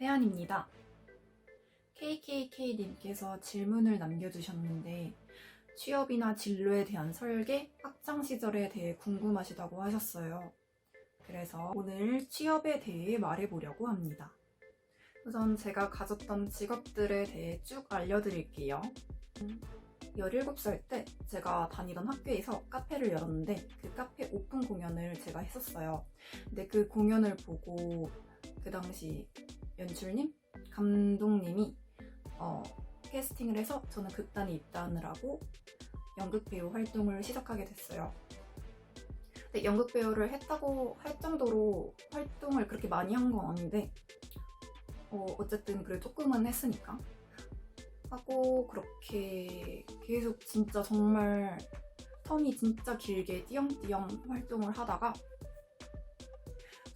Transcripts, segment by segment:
회안입니다. KKK님께서 질문을 남겨주셨는데 취업이나 진로에 대한 설계, 학창 시절에 대해 궁금하시다고 하셨어요. 그래서 오늘 취업에 대해 말해보려고 합니다. 우선 제가 가졌던 직업들에 대해 쭉 알려드릴게요. 17살 때 제가 다니던 학교에서 카페를 열었는데 그 카페 오픈 공연을 제가 했었어요. 근데 그 공연을 보고 그 당시 연출님? 감독님이 캐스팅을 해서 저는 극단에 입단을 하고 연극배우 활동을 시작하게 됐어요. 근데 연극배우를 했다고 할 정도로 활동을 그렇게 많이 한 건 아닌데 어쨌든 그래 조금은 했으니까 하고 그렇게 계속 진짜 정말 텀이 진짜 길게 띄엄띄엄 활동을 하다가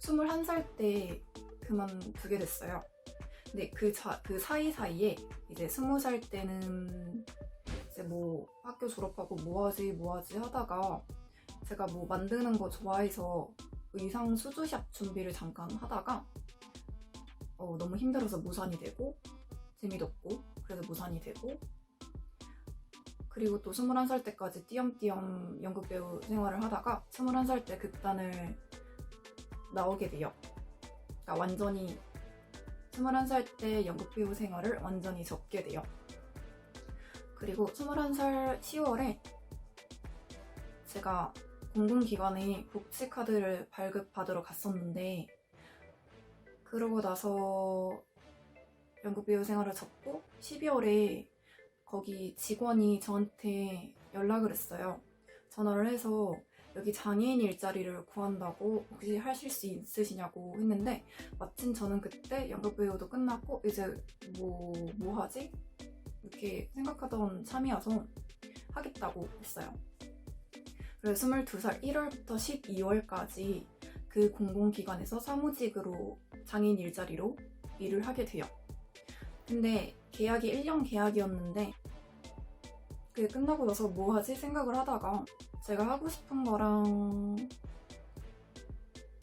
21살 때 그만두게 됐어요. 근데 그 사이사이에 이제 20살 때는 이제 뭐 학교 졸업하고 뭐하지 하다가 제가 뭐 만드는 거 좋아해서 의상 수주샵 준비를 잠깐 하다가 너무 힘들어서 무산이 되고 재미도 없고 그래서 무산이 되고 그리고 또 21살 때까지 띄엄띄엄 연극배우 생활을 하다가 21살 때 극단을 나오게 돼요. 그러니까 완전히 21살 때 연극배우 생활을 완전히 접게 돼요. 그리고 21살 10월에 제가 공공기관에 복지카드를 발급받으러 갔었는데 그러고 나서 연극배우 생활을 접고 12월에 거기 직원이 저한테 연락을 했어요. 전화를 해서 여기 장애인 일자리를 구한다고 혹시 하실 수 있으시냐고 했는데 마침 저는 그때 연극배우도 끝났고 이제 뭐 하지? 이렇게 생각하던 참이어서 하겠다고 했어요. 그래서 22살 1월부터 12월까지 그 공공기관에서 사무직으로 장애인 일자리로 일을 하게 돼요. 근데 계약이 1년 계약이었는데 그게 끝나고 나서 뭐 하지 생각을 하다가 제가 하고 싶은 거랑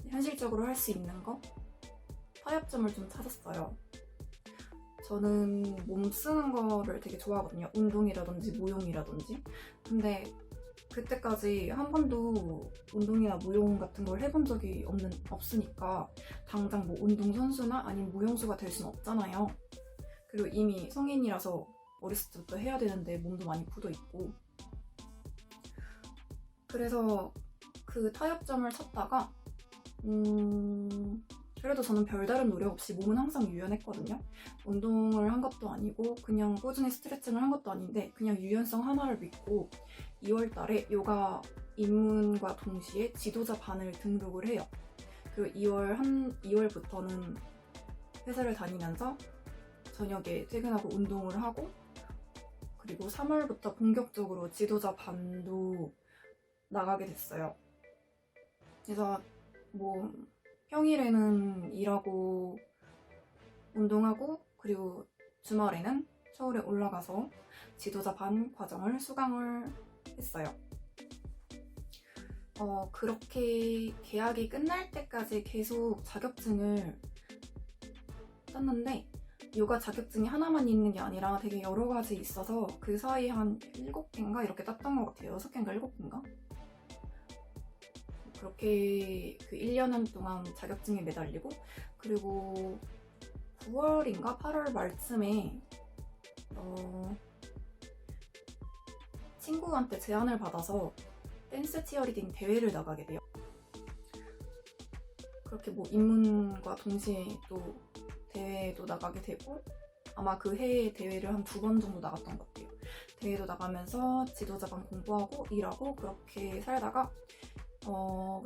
현실적으로 할 수 있는 거? 타협점을 좀 찾았어요. 저는 몸 쓰는 거를 되게 좋아하거든요. 운동이라든지 무용이라든지. 근데 그때까지 한 번도 운동이나 무용 같은 걸 해본 적이 없으니까 당장 뭐 운동선수나 아니면 무용수가 될 수는 없잖아요. 그리고 이미 성인이라서 어렸을 때부터 해야 되는데 몸도 많이 굳어있고 그래서 그 타협점을 찾다가 그래도 저는 별다른 노력 없이 몸은 항상 유연했거든요. 운동을 한 것도 아니고 그냥 꾸준히 스트레칭을 한 것도 아닌데 그냥 유연성 하나를 믿고 2월 달에 요가 입문과 동시에 지도자 반을 등록을 해요. 그리고 2월부터는 회사를 다니면서 저녁에 퇴근하고 운동을 하고 그리고 3월부터 본격적으로 지도자 반도 나가게 됐어요. 그래서 뭐 평일에는 일하고 운동하고 그리고 주말에는 서울에 올라가서 지도자 반 과정을 수강을 했어요. 그렇게 계약이 끝날 때까지 계속 자격증을 땄는데 요가 자격증이 하나만 있는 게 아니라 되게 여러 가지 있어서 그 사이에 한 7개인가 이렇게 땄던 것 같아요. 6개인가 7개인가? 그렇게 그 1년 동안 자격증에 매달리고 그리고 9월인가 8월 말쯤에 친구한테 제안을 받아서 댄스 치어리딩 대회를 나가게 돼요. 그렇게 뭐 입문과 동시에 또 대회도 나가게 되고 아마 그 해에 대회를 한 2번 정도 나갔던 것 같아요. 대회도 나가면서 지도자반 공부하고 일하고 그렇게 살다가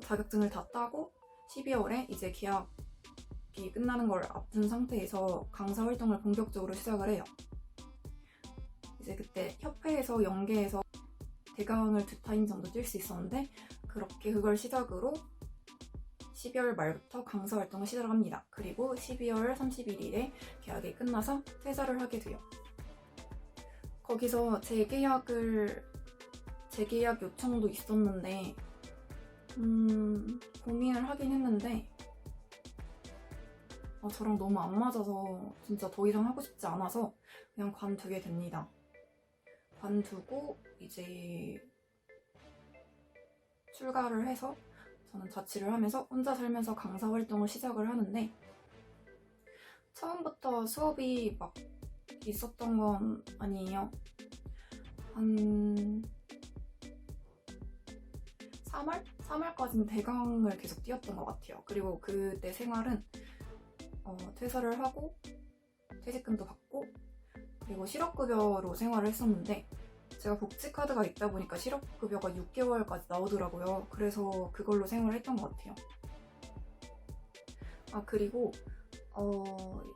자격증을 다 따고 12월에 이제 계약이 끝나는 걸 앞둔 상태에서 강사 활동을 본격적으로 시작을 해요. 이제 그때 협회에서 연계해서 대강을 2타임 정도 뛸 수 있었는데 그렇게 그걸 시작으로 12월 말부터 강사 활동을 시작합니다. 그리고 12월 31일에 계약이 끝나서 퇴사를 하게 돼요. 거기서 재계약 요청도 있었는데 고민을 하긴 했는데 저랑 너무 안 맞아서 진짜 더 이상 하고 싶지 않아서 그냥 관두게 됩니다. 관두고 이제 출가를 해서 저는 자취를 하면서 혼자 살면서 강사 활동을 시작을 하는데, 처음부터 수업이 막 있었던 건 아니에요. 한 3월? 3월까지는 대강을 계속 뛰었던 것 같아요. 그리고 그때 생활은 퇴사를 하고 퇴직금도 받고 그리고 실업급여로 생활을 했었는데, 제가 복지카드가 있다 보니까 실업급여가 6개월까지 나오더라고요. 그래서 그걸로 생활을 했던 것 같아요. 그리고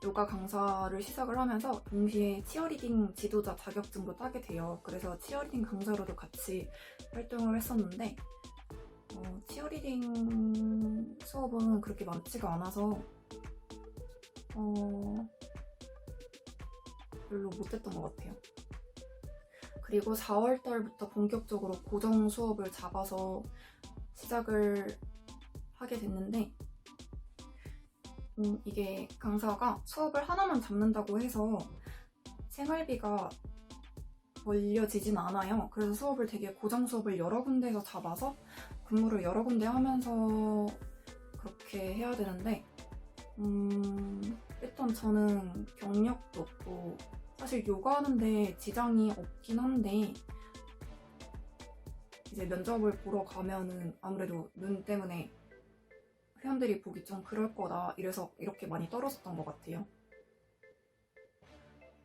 요가 강사를 시작을 하면서 동시에 치어리딩 지도자 자격증도 따게 돼요. 그래서 치어리딩 강사로도 같이 활동을 했었는데, 치어리딩 수업은 그렇게 많지가 않아서 별로 못했던 것 같아요. 그리고 4월달부터 본격적으로 고정 수업을 잡아서 시작을 하게 됐는데, 이게 강사가 수업을 하나만 잡는다고 해서 생활비가 벌려지진 않아요. 그래서 수업을 되게 고정 수업을 여러 군데에서 잡아서 근무를 여러 군데 하면서 그렇게 해야 되는데, 일단 저는 경력도 없고 사실 요가하는데 지장이 없긴 한데, 이제 면접을 보러 가면은 아무래도 눈 때문에 회원들이 보기 좀 그럴 거다 이래서 이렇게 많이 떨어졌던 것 같아요.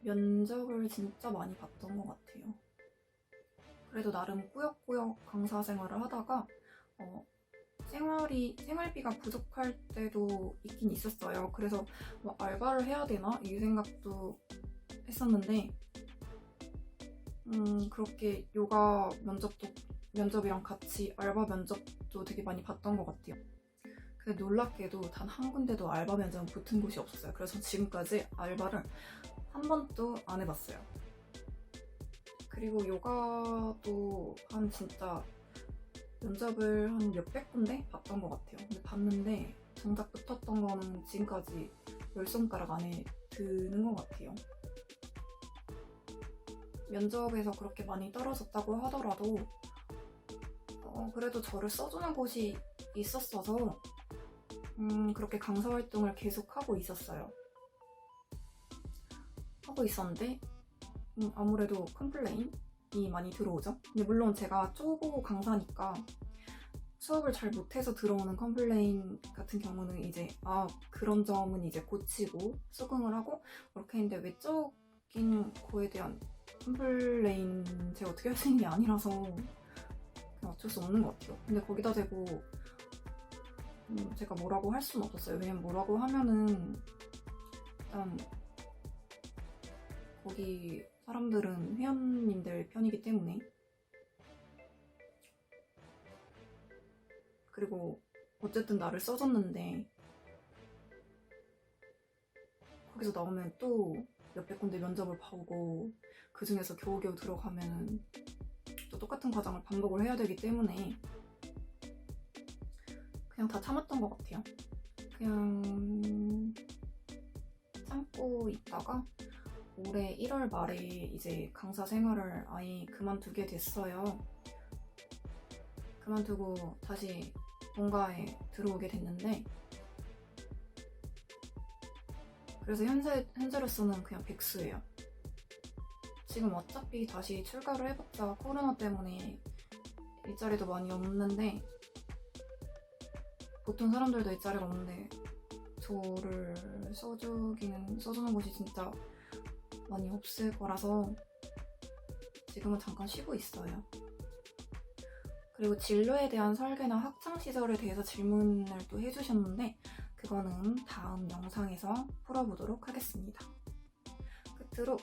면접을 진짜 많이 봤던 것 같아요. 그래도 나름 꾸역꾸역 강사 생활을 하다가 생활비가 부족할 때도 있긴 있었어요. 그래서 뭐 알바를 해야 되나 이 생각도 했었는데, 그렇게 요가 면접이랑 같이 알바 면접도 되게 많이 봤던 것 같아요. 근데 놀랍게도 단 한 군데도 알바 면접은 붙은 곳이 없었어요. 그래서 지금까지 알바를 한 번도 안 해봤어요. 그리고 요가도 한 진짜 면접을 한 몇백 군데 봤던 것 같아요. 근데 봤는데 정작 붙었던 거는 지금까지 10손가락 안에 드는 것 같아요. 면접에서 그렇게 많이 떨어졌다고 하더라도 그래도 저를 써주는 곳이 있었어서 그렇게 강사 활동을 계속 하고 있었어요. 하고 있었는데 아무래도 컴플레인이 많이 들어오죠. 근데 물론 제가 초보 강사니까 수업을 잘 못해서 들어오는 컴플레인 같은 경우는 이제 그런 점은 이제 고치고 수긍을 하고 그렇게 했는데, 외적인 거에 대한 컴플레인 제가 어떻게 할 수 있는 게 아니라서 그냥 어쩔 수 없는 것 같아요. 근데 거기다 대고 제가 뭐라고 할 수는 없었어요. 왜냐면 뭐라고 하면은 일단 거기 사람들은 회원님들 편이기 때문에. 그리고 어쨌든 나를 써줬는데 거기서 나오면 또 몇백 군데 면접을 보고 그 중에서 겨우겨우 들어가면 또 똑같은 과정을 반복을 해야 되기 때문에 그냥 다 참았던 것 같아요. 그냥 참고 있다가 올해 1월 말에 이제 강사 생활을 아예 그만두게 됐어요. 그만두고 다시 본가에 들어오게 됐는데, 그래서 현재로서는 그냥 백수예요. 지금 어차피 다시 출가를 해봤자 코로나 때문에 일자리도 많이 없는데, 보통 사람들도 일자리가 없는데 저를 써주는 곳이 진짜 많이 없을 거라서 지금은 잠깐 쉬고 있어요. 그리고 진로에 대한 설계나 학창시절에 대해서 질문을 또 해주셨는데, 그거는 다음 영상에서 풀어보도록 하겠습니다. 끝으로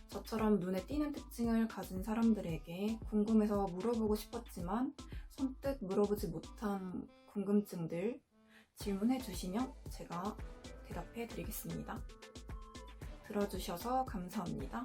저처럼 눈에 띄는 특징을 가진 사람들에게 궁금해서 물어보고 싶었지만 선뜻 물어보지 못한 궁금증들 질문해 주시면 제가 대답해 드리겠습니다. 들어주셔서 감사합니다.